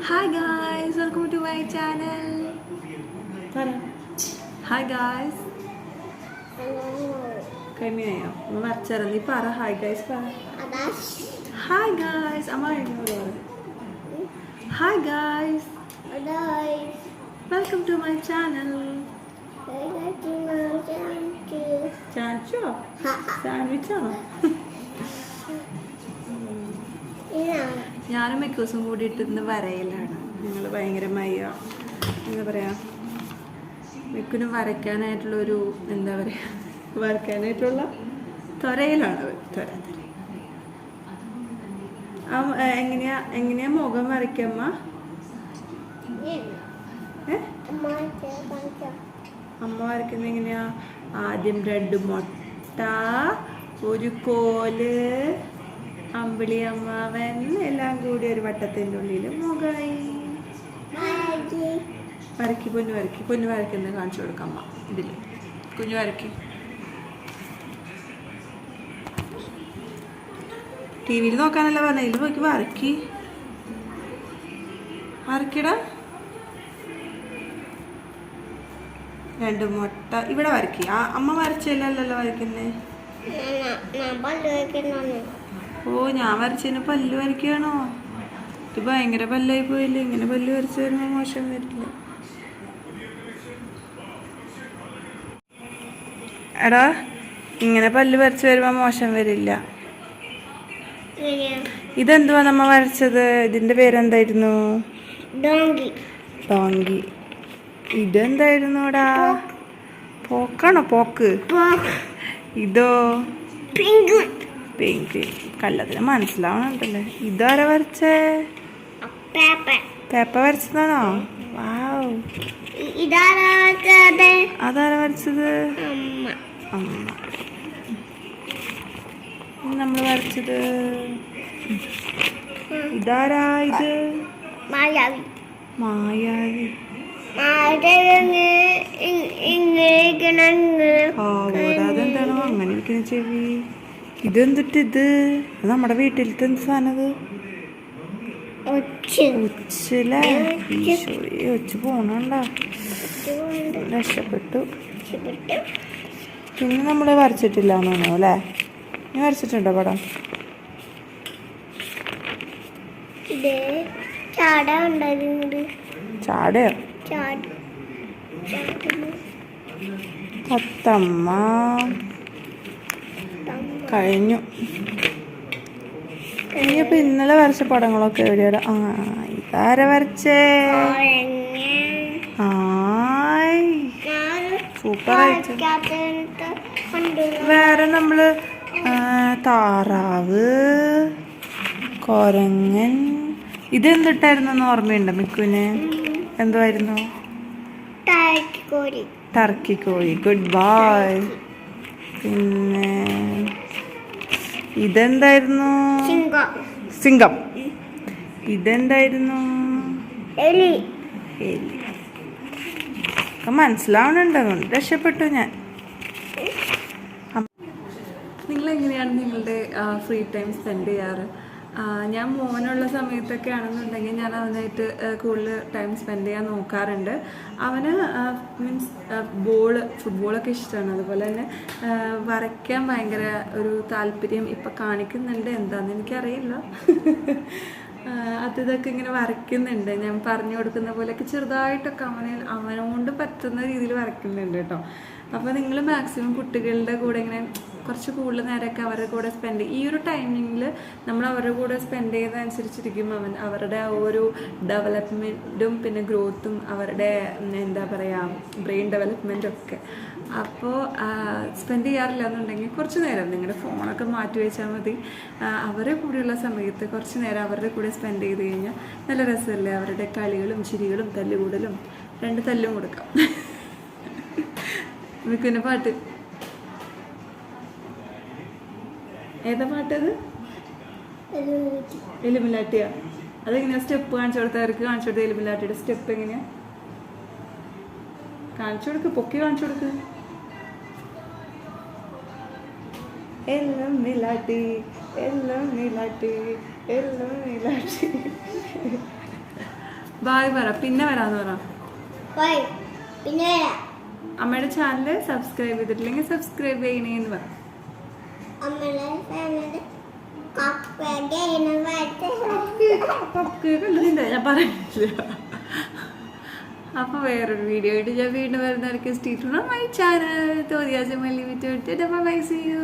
Hi guys, welcome to my channel. Hi guys. Kamiyayo. Mamachara ni para hi guys para. Hi guys. Amma ignore. Hi guys. Welcome to my channel. Chancho. Sandwich ആണോ? ഞാനും മിക്ക ദിവസം കൂടിയിട്ട് ഇന്ന് വരയിലാണ്. ഞങ്ങൾ ഭയങ്കരമായി എന്താ പറയുക, മിക്കിനും വരയ്ക്കാനായിട്ടുള്ളൊരു എന്താ പറയുക, വരയ്ക്കാനായിട്ടുള്ള ത്വരയിലാണ്. എങ്ങനെയാ മുഖം വരയ്ക്കമ്മ? അമ്മ വരയ്ക്കുന്ന എങ്ങനെയാ? ആദ്യം 2 മുട്ട, ഒരു കോല്, അമ്പിളി അമ്മാവൻ, എല്ലാം കൂടി ഒരു വട്ടത്തിൻ്റെ ഉള്ളിൽ മുഖായി. വരയ്ക്ക് പൊന്നു വരയ്ക്കുന്നത് കാണിച്ചു കൊടുക്കാം അമ്മ. ഇതിൽ കുഞ്ഞു വരയ്ക്ക്. ടി വിയിൽ നോക്കാനല്ല പറഞ്ഞ, ഇതിൽ നോക്കി വരയ്ക്കടാ. 2 മുട്ട ഇവിടെ വരയ്ക്കി. അമ്മ വരച്ചല്ലല്ലോ വരയ്ക്കുന്നേ. ഓ, ഞാൻ വരച്ചതിന് പല്ല് വരയ്ക്കുകയാണോ? ഇത് ഭയങ്കര പല്ലായി പോയില്ലേ? ഇങ്ങനെ പല്ല് വരച്ച് വരുമ്പോൾ മോശം വരില്ല. എടാ, ഇങ്ങനെ പല്ല് വരച്ച് വരുമ്പോൾ മോശം വരില്ല. ഇതെന്തുവാ നമ്മ വരച്ചത്? ഇതിന്റെ പേരെന്തായിരുന്നു? ഡോങ്കി. ഇതെന്തായിരുന്നുടാ? പോക്കാണോ? പോക്ക്. ഇതോ? പിങ്ക്. കല്ലതിന് മനസ്സിലാവണുണ്ടല്ലേ. ഇതാരാ വരച്ചേ? പേപ്പ വരച്ചതാണോ? വാവ്. അതാരാ വരച്ചത്? അമ്മ. നമ്മൾ വരച്ചത് ഇതാരാ? ഇത് മായാവി. അതെന്താണോ അങ്ങനെ ഇരിക്കുന്ന ചെവി? ഇതെന്തിട്ട് ഇത്? നമ്മുടെ വീട്ടിലത്തെ എന്ത് സാധനം? ഉച്ചല്ലേ? ഒച്ച പോണണ്ട. രക്ഷപ്പെട്ടു. പിന്നെ നമ്മൾ വരച്ചിട്ടില്ല തോന്നുന്നു അല്ലേ? നീ വരച്ചിട്ടുണ്ടോ പടം? ചാടയോ? തത്തമ്മ. കഴിഞ്ഞു. ഇനിയപ്പോൾ ഇന്നലെ വരച്ച പടങ്ങളൊക്കെ എവിടെയാണ്? ഇതാരാ വരച്ചേ? സൂപ്പറായിട്ട്. വേറെ നമ്മള് താറാവ്, കൊരങ്ങൻ. ഇതെന്തിട്ടായിരുന്നു ഓർമ്മയുണ്ടോ മിക്കുവിന്? എന്തുവായിരുന്നു? ടർക്കി കോഴി. Good boy. പിന്നെ ഇതെന്തായിരുന്നു? സിംഗം. ഇതെന്തായിരുന്നു? എലി. മനസ്സിലാവണുണ്ടോ? രക്ഷപ്പെട്ടു ഞാൻ. നിങ്ങളെങ്ങനെയാണ് നിങ്ങളുടെ ഫ്രീ ടൈം സ്പെൻഡ് ചെയ്യാറ്? ഞാൻ മോനുള്ള സമയത്തൊക്കെ ആണെന്നുണ്ടെങ്കിൽ ഞാൻ അവനായിട്ട് കൂടുതൽ ടൈം സ്പെൻഡ് ചെയ്യാൻ നോക്കാറുണ്ട്. അവന് മീൻസ് ഫുട്ബോളൊക്കെ ഇഷ്ടമാണ്. അതുപോലെ തന്നെ വരയ്ക്കാൻ ഭയങ്കര ഒരു താല്പര്യം ഇപ്പം കാണിക്കുന്നുണ്ട്. എന്താണെന്ന് എനിക്കറിയില്ല. ഇതൊക്കെ ഇങ്ങനെ വരയ്ക്കുന്നുണ്ട്. ഞാൻ പറഞ്ഞു കൊടുക്കുന്ന പോലെയൊക്കെ ചെറുതായിട്ടൊക്കെ അവനോണ്ട് പറ്റുന്ന രീതിയിൽ വരയ്ക്കുന്നുണ്ട് കേട്ടോ. അപ്പോൾ നിങ്ങൾ മാക്സിമം കുട്ടികളുടെ കൂടെ ഇങ്ങനെ കുറച്ച് കൂടുതൽ നേരമൊക്കെ അവരുടെ കൂടെ സ്പെൻഡ് ഈ ഒരു ടൈമിങ്ങിൽ നമ്മൾ അവരുടെ കൂടെ സ്പെൻഡ് ചെയ്യുന്നതനുസരിച്ചിരിക്കും അവരുടെ ആ ഒരു ഡെവലപ്മെൻറ്റും പിന്നെ ഗ്രോത്തും അവരുടെ എന്താ പറയുക ബ്രെയിൻ ഡെവലപ്മെൻറ്റും ഒക്കെ. അപ്പോൾ സ്പെൻഡ് ചെയ്യാറില്ല എന്നുണ്ടെങ്കിൽ കുറച്ച് നേരം നിങ്ങളുടെ ഫോണൊക്കെ മാറ്റി വെച്ചാൽ മതി. അവരുടെ കൂടെയുള്ള സമയത്ത് കുറച്ച് നേരം അവരുടെ കൂടെ സ്പെൻഡ് ചെയ്ത് കഴിഞ്ഞാൽ നല്ല രസമല്ലേ? അവരുടെ കളികളും ചിരികളും തല്ലുകൂടലും 2 തല്ലും കൊടുക്കാം. മിക്കുവിൻ്റെ പാട്ട് ഏതാ പാട്ടത്? എലുമില്ലാട്ടിയാ? അതെങ്ങനെയാ സ്റ്റെപ്പ് കാണിച്ചു കൊടുത്തവർക്ക്? കാണിച്ചു കൊടുത്ത എലുമില്ലാട്ടിയുടെ സ്റ്റെപ്പ് എങ്ങനെയാ കാണിച്ചു കൊടുക്ക്? പൊക്കി കാണിച്ചു കൊടുക്ക്. എല്ലാം നിലാട്ടി, എല്ലാം നിലാട്ടി, എല്ലാം നിലാട്ടി. ബായ് പറ, പിന്നെ വരാന്ന് പറ. ബൈ, പിന്നെ വരാം. അമ്മയുടെ ചാനൽ സബ്സ്ക്രൈബ് ചെയ്തിട്ടില്ലെങ്കിൽ സബ്സ്ക്രൈബ് ചെയ്യണേന്ന് പറ. അമ്മയുടെ ചാനൽ ഞാൻ പറഞ്ഞില്ല. അപ്പൊ വേറൊരു വീഡിയോ ആയിട്ട് ഞാൻ വീണ്ടും വരുന്നവർക്ക് സ്റ്റീറ്റ് മൈ ചാനൽ തോന്നിയാസം മല്ലി വിറ്റ് ബൈ, സീ യു.